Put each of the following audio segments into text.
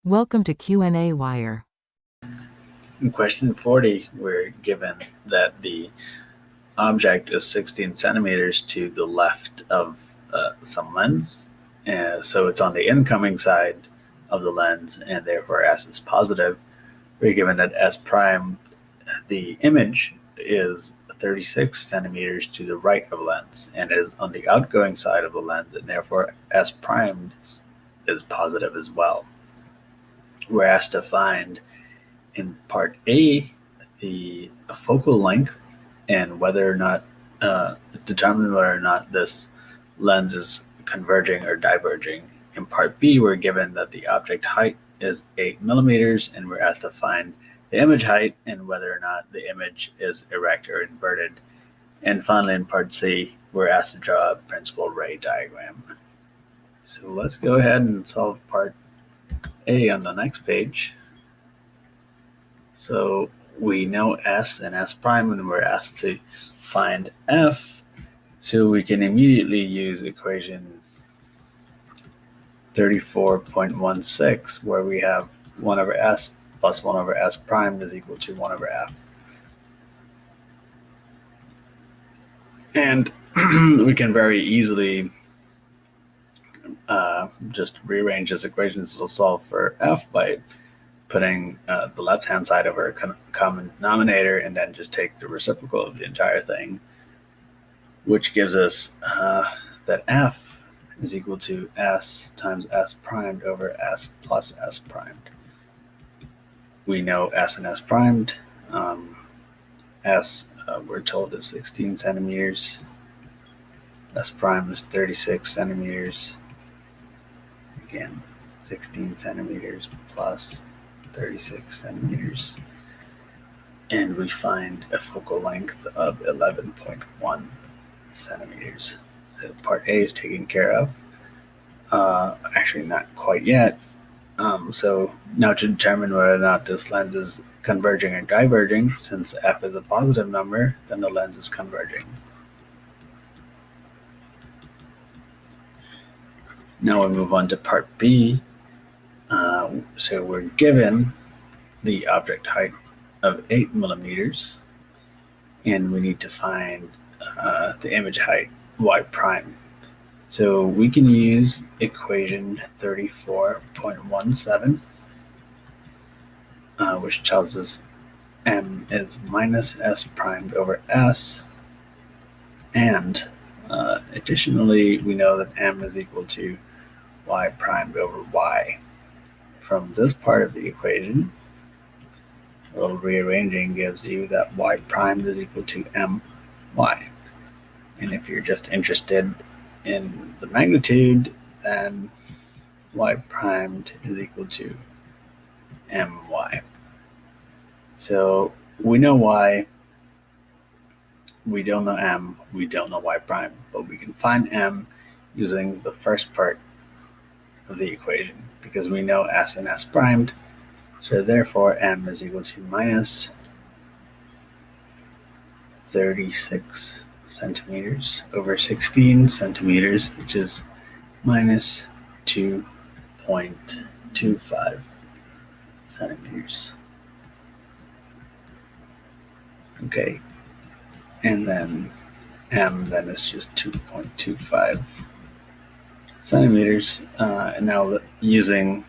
Welcome to qnawire. In question 40, we're given that the object is 16 centimeters to the left of some lens. So it's on the incoming side of the lens, and therefore S is positive. We're given that S prime, the image, is 36 centimeters to the right of lens and is on the outgoing side of the lens, and therefore S primed is positive as well. We're asked to find in part A the focal length and whether or not determine whether or not this lens is converging or diverging. In part B, we're given that the object height is 8 millimeters, and we're asked to find the image height and whether or not the image is erect or inverted. And finally, in part C, we're asked to draw a principal ray diagram. So let's go ahead and solve part A on the next page. So we know S and S prime, and we're asked to find F. So we can immediately use equation 34.16, where we have 1 over S plus 1 over S prime is equal to 1 over F. And we can very easily just rearrange this equation to solve for F by putting the left-hand side over a common denominator and then just take the reciprocal of the entire thing, which gives us that F is equal to S times S primed over S plus S primed. We know S and S primed. S, we're told, is 16 centimeters. S prime is 36 centimeters. Again, 16 centimeters plus 36 centimeters. And we find a focal length of 11.1 centimeters. So part A is taken care of. Actually, not quite yet. So now to determine whether or not this lens is converging or diverging, since F is a positive number, then the lens is converging. Now we move on to part B. So we're given the object height of 8 millimeters, and we need to find the image height, y prime. So we can use equation 34.17, which tells us m is minus s primed over s, and additionally, we know that m is equal to y primed over y. From this part of the equation, a little rearranging gives you that y primed is equal to my. And if you're just interested in the magnitude, then y primed is equal to my. So we know y, we don't know m, we don't know y prime, but we can find m using the first part of the equation because we know s and s primed. So therefore m is equal to minus 36 centimeters over 16 centimeters, which is minus 2.25 centimeters. Okay, and then m then is just 2.25 centimeters. And now using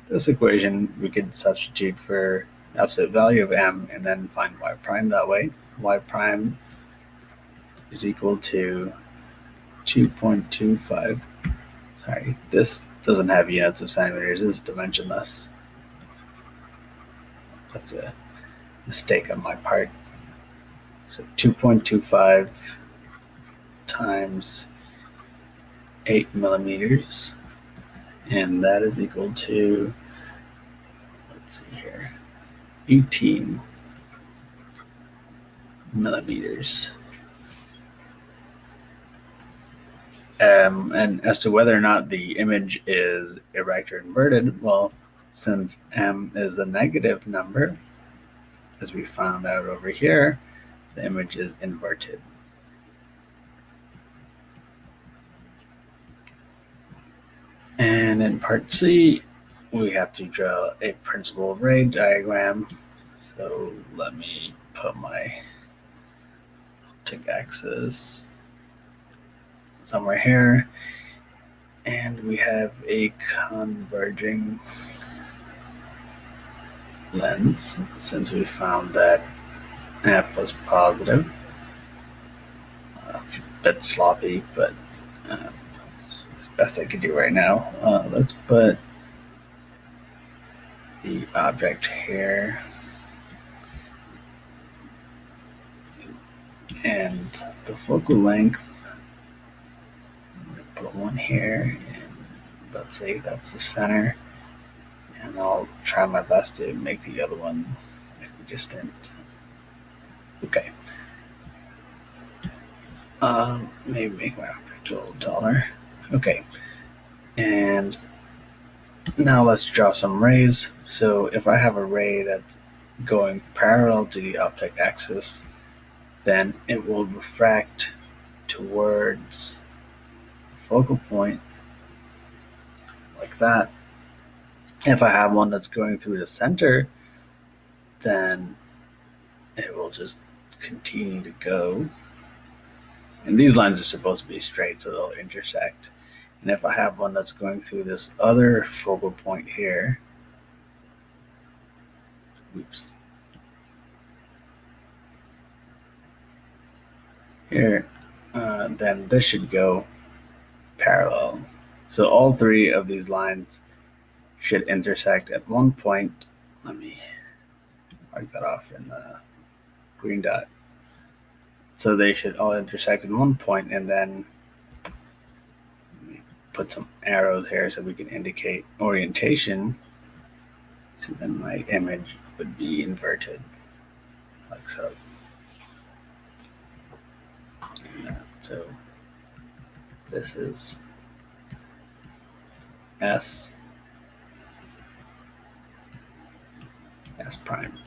this equation, we could substitute for the absolute value of m and then find y prime that way. Y prime is equal to 2.25. Sorry, this doesn't have units of centimeters. This is dimensionless. That's a mistake on my part. So 2.25 times 8 millimeters, and that is equal to, let's see here, 18 millimeters. And as to whether or not the image is erect or inverted, well, since m is a negative number, as we found out over here, the image is inverted. And in part C, we have to draw a principal ray diagram. So let me put my optic axis somewhere here. And we have a converging lens, since we found that F was positive. It's a bit sloppy, but it's the best I could do right now. Let's put the object here, and the focal length, I'm going to put one here, and let's say that's the center, and I'll try my best to make the other one equidistant. Okay. Maybe make my object a little taller. Okay. And now let's draw some rays. So if I have a ray that's going parallel to the optic axis, then it will refract towards the focal point like that. If I have one that's going through the center, then it will just continue to go. And these lines are supposed to be straight, so they'll intersect. And if I have one that's going through this other focal point here, oops, here, then this should go parallel. So all three of these lines should intersect at one point. Let me mark that off in the green dot. So they should all intersect at one point, and then put some arrows here so we can indicate orientation. So then my image would be inverted, like so. So this is S prime.